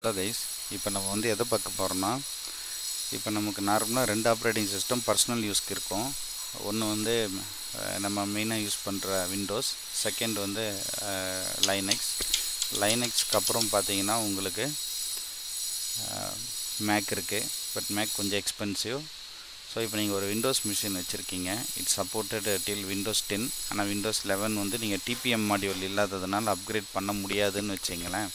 Hello guys, இப்போ நம்ம வந்து எதை பார்க்க போகிறோம்னா, இப்போ நமக்கு நார்மலாக 2 ஆப்ரேட்டிங் சிஸ்டம் பர்சனல் யூஸ்க்கு இருக்கும். ஒன்று வந்து நம்ம மெயினாக யூஸ் பண்ணுற விண்டோஸ், செகண்ட் வந்து லைனக்ஸ்க்கு அப்புறம் பார்த்தீங்கன்னா உங்களுக்கு மேக் இருக்குது. பட் மேக் கொஞ்சம் எக்ஸ்பென்சிவ். ஸோ இப்போ நீங்கள் ஒரு விண்டோஸ் மிஷின் வச்சுருக்கீங்க, இட்ஸ் சப்போர்ட்டட் டில் விண்டோஸ் 10. ஆனால் விண்டோஸ் 11 வந்து நீங்கள் டிபிஎம் மாடியூல் இல்லாததுனால அப்கிரேட் பண்ண முடியாதுன்னு வச்சிங்களேன்.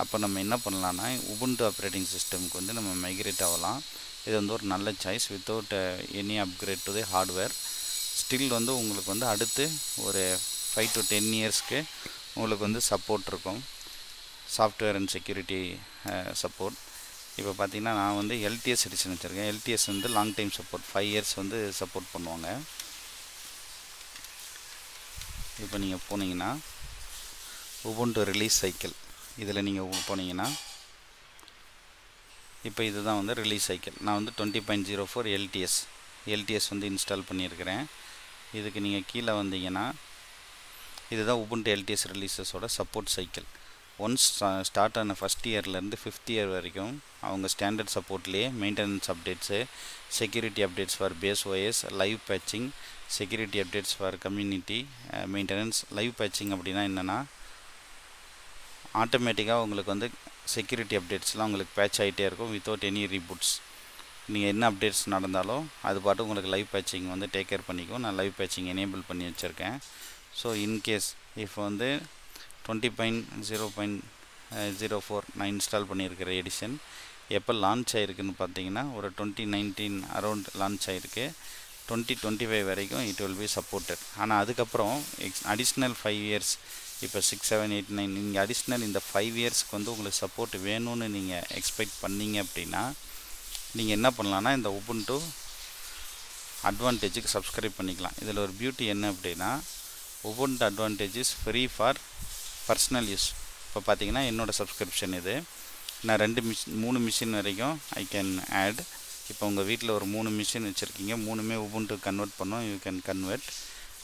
அப்போ நம்ம என்ன பண்ணலான்னா, உபுண்டு ஆப்ரேட்டிங் சிஸ்டமுக்கு வந்து நம்ம மைக்ரேட் ஆகலாம். இது வந்து ஒரு நல்ல choice without any upgrade to the hardware. Still வந்து உங்களுக்கு வந்து அடுத்து ஒரு 5 to 10 இயர்ஸ்க்கு உங்களுக்கு வந்து சப்போர்ட் இருக்கும், சாஃப்ட்வேர் அண்ட் செக்யூரிட்டி சப்போர்ட். இப்போ பார்த்தீங்கன்னா நான் வந்து எல்டிஎஸ் எடிஷன் வச்சுருக்கேன். எல்டிஎஸ் வந்து லாங் டைம் சப்போர்ட், 5 இயர்ஸ் வந்து சப்போர்ட் பண்ணுவாங்க. இப்போ நீங்கள் போனீங்கன்னா உபுண்டு ரிலீஸ் சைக்கிள், இதில் நீங்கள் போனீங்கன்னா இப்போ இதுதான் வந்து ரிலீஸ் சைக்கிள். நான் வந்து 20.04 எல்டிஎஸ் வந்து இன்ஸ்டால் பண்ணியிருக்கிறேன். இதுக்கு நீங்கள் கீழே வந்தீங்கன்னா இதுதான் உபுண்டு எல்டிஎஸ் ரிலீஸஸோட சப்போர்ட் சைக்கிள். ஒன்ஸ் ஸ்டார்ட் ஆன ஃபஸ்ட் இயர்லேருந்து 5th இயர் வரைக்கும் அவங்க ஸ்டாண்டர்ட் சப்போர்ட்லேயே maintenance updates, security updates for base OS, live patching, security updates for community maintenance. Live patching அப்படின்னா என்னென்னா, ஆட்டோமேட்டிக்காக உங்களுக்கு வந்து செக்யூரிட்டி அப்டேட்ஸ்லாம் உங்களுக்கு பேட்ச் ஆகிட்டே இருக்கும் வித்தவுட் எனி ரீபூட்ஸ். நீங்கள் என்ன அப்டேட்ஸ் நடந்தாலும் அது பாட்டு உங்களுக்கு லைவ் பேட்சிங் வந்து டேக் கேர் பண்ணிக்கும். நான் லைவ் பேட்சிங் எனேபிள் பண்ணி வச்சுருக்கேன். ஸோ இன்கேஸ் இப்போ வந்து 20.0.04 நான் இன்ஸ்டால் பண்ணியிருக்கிற எடிஷன் எப்போ லான்ச் ஆகிருக்குன்னு பார்த்தீங்கன்னா ஒரு 2019 அரௌண்ட் லான்ச் ஆகிருக்கு. 2025 வரைக்கும் இட் வில் பி சப்போர்ட்டட். ஆனால் அதுக்கப்புறம் அடிஷ்னல் 5 இயர்ஸ், இப்போ 6, 7, 8, 9 நீங்கள் அடிஷ்னல் இந்த 5 இயர்ஸ்க்கு வந்து உங்களுக்கு சப்போர்ட் வேணும்னு நீங்கள் எக்ஸ்பெக்ட் பண்ணீங்க அப்படின்னா நீங்கள் என்ன பண்ணலான்னா, இந்த உபுண்டு அட்வான்டேஜுக்கு சப்ஸ்கிரைப் பண்ணிக்கலாம். இதில் ஒரு பியூட்டி என்ன அப்படின்னா, Ubuntu advantage is free for personal use. இப்போ பார்த்தீங்கன்னா என்னோடய சப்ஸ்கிரிப்ஷன் இது. நான் 3 மிஷின் வரைக்கும் ஐ கேன் ஆட். இப்போ உங்கள் வீட்டில் ஒரு 3 மிஷின் வச்சுருக்கீங்க, 3மே உபுண்டு கன்வெர்ட் பண்ணோம். You can convert.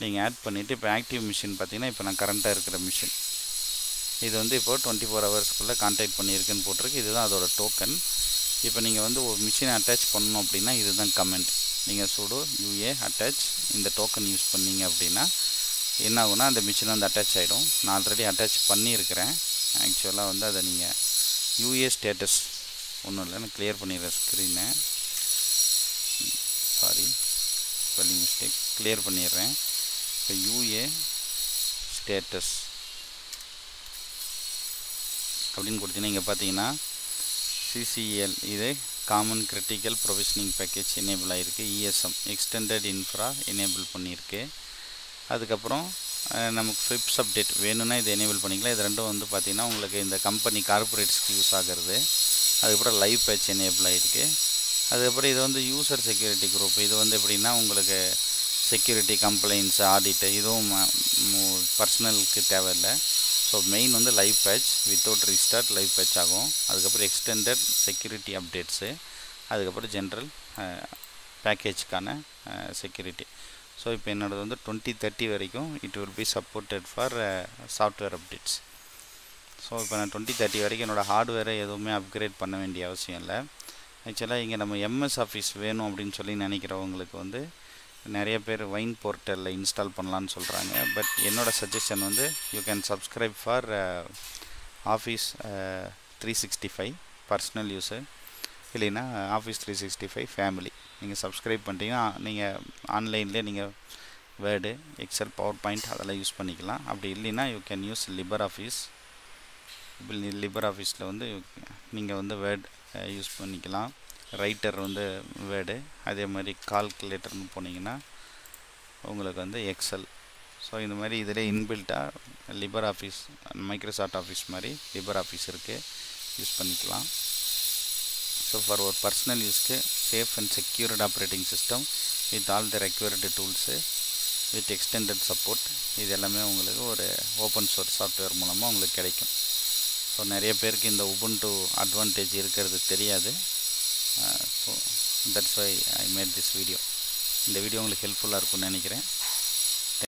நீங்கள் ஆட் பண்ணிவிட்டு இப்போ ஆக்டிவ் மிஷின் பார்த்தீங்கன்னா இப்போ நான் கரண்ட்டாக இருக்கிற மிஷின் இது வந்து இப்போ 24 ஹவர்ஸ்க்குள்ளே கான்டாக்ட் பண்ணியிருக்குன்னு போட்டிருக்கு. இதுதான் அதோட டோக்கன். இப்போ நீங்கள் வந்து ஒரு மிஷினை அட்டாச் பண்ணணும் அப்படின்னா இதுதான் கமெண்ட். நீங்கள் sudo ua அட்டாச் இந்த டோக்கன் யூஸ் பண்ணீங்க அப்படின்னா என்ன ஆகுனா, அந்த மிஷின் வந்து அட்டாச் ஆகிடும். நான் ஆல்ரெடி அட்டாச் பண்ணியிருக்கிறேன். ஆக்சுவலாக வந்து அதை நீங்கள் யூஏ ஸ்டேட்டஸ் ஒன்றும் இல்லை, நான் கிளியர் பண்ணிடுறேன் ஸ்க்ரீனை. Sorry, spelling mistake. கிளியர் பண்ணிடுறேன். இப்போ யூஏ ஸ்டேட்டஸ் அப்படின்னு கொடுத்தீங்கன்னா இங்கே பார்த்தீங்கன்னா சிசிஎல் இது common critical provisioning package enable ஆகிருக்கு. இஎஸ்எம் எக்ஸ்டெண்டட் இன்ஃப்ரா எனேபிள் பண்ணியிருக்கு. அதுக்கப்புறம் நமக்கு ஃபிப்ஸ் அப்டேட் வேணும்னா இதை எனேபிள் பண்ணிக்கலாம். இது ரெண்டும் வந்து பார்த்திங்கன்னா உங்களுக்கு இந்த கம்பெனி கார்பரேட்ஸ்க்கு யூஸ் ஆகிறது. அதுக்கப்புறம் லைவ் பேட்ச் எனேபிள் ஆகிருக்கு. அதுக்கப்புறம் இது வந்து யூசர் செக்யூரிட்டி குரூப். இது வந்து எப்படின்னா உங்களுக்கு செக்யூரிட்டி கம்ப்ளைண்ட்ஸ், ஆடிட்டு இதுவும் பர்சனலுக்கு தேவையில்லை. ஸோ மெயின் வந்து live patch, without restart live patch ஆகும். அதுக்கப்புறம் எக்ஸ்டெண்டட் செக்யூரிட்டி அப்டேட்ஸு, அதுக்கப்புறம் ஜென்ரல் பேக்கேஜ்க்கான செக்யூரிட்டி. ஸோ இப்போ என்னோடது வந்து 2030 வரைக்கும் it will be supported for software updates. So இப்போ நான் 2030 வரைக்கும் என்னோடய ஹார்ட்வேரை எதுவுமே அப்கிரேட் பண்ண வேண்டிய அவசியம் இல்லை. ஆக்சுவலாக இங்கே நம்ம எம்எஸ் ஆஃபீஸ் வேணும் அப்படின்னு சொல்லி நினைக்கிறவங்களுக்கு வந்து நிறைய பேர் வைன் போர்ட்டலில் இன்ஸ்டால் பண்ணலான்னு சொல்கிறாங்க. பட் என்னோடய சஜஷன் வந்து you can subscribe for office 365 personal use, இல்லைன்னா ஆஃபீஸ் 365 ஃபேமிலி. நீங்கள் சப்ஸ்கிரைப் பண்ணிட்டீங்கன்னா நீங்கள் ஆன்லைன்லேயே நீங்கள் வேர்டு, எக்ஸல், பவர் பாயிண்ட் அதெல்லாம் யூஸ் பண்ணிக்கலாம். அப்படி இல்லைன்னா யூ கேன் யூஸ் லிபர் ஆஃபீஸ். லிபர் ஆஃபீஸில் வந்து நீங்கள் வந்து வேர்ட் யூஸ் பண்ணிக்கலாம். ரைட்டர் வந்து வேர்டு, அதே மாதிரி கால்குலேட்டர்னு போனீங்கன்னா உங்களுக்கு வந்து எக்ஸல். ஸோ இந்த மாதிரி இதில் இன்பில்ட்டாக லிபர் ஆஃபீஸ், மைக்ரோசாஃப்ட் ஆஃபீஸ் மாதிரி லிபர் ஆஃபீஸ் இருக்குது, யூஸ் பண்ணிக்கலாம். ஸோ ஃபார் ஒரு பர்சனல் யூஸ்க்கு safe and secured operating system with all the required tools with extended support, இது எல்லாமே உங்களுக்கு ஒரு ஓப்பன் சோர்ஸ் சாஃப்ட்வேர் மூலமாக உங்களுக்கு கிடைக்கும். ஸோ நிறைய பேருக்கு இந்த உபுண்டு அட்வான்டேஜ் இருக்கிறது தெரியாது. So that's why I made this video. இந்த வீடியோ உங்களுக்கு ஹெல்ப்ஃபுல்லாக இருக்கும்னு நினைக்கிறேன்.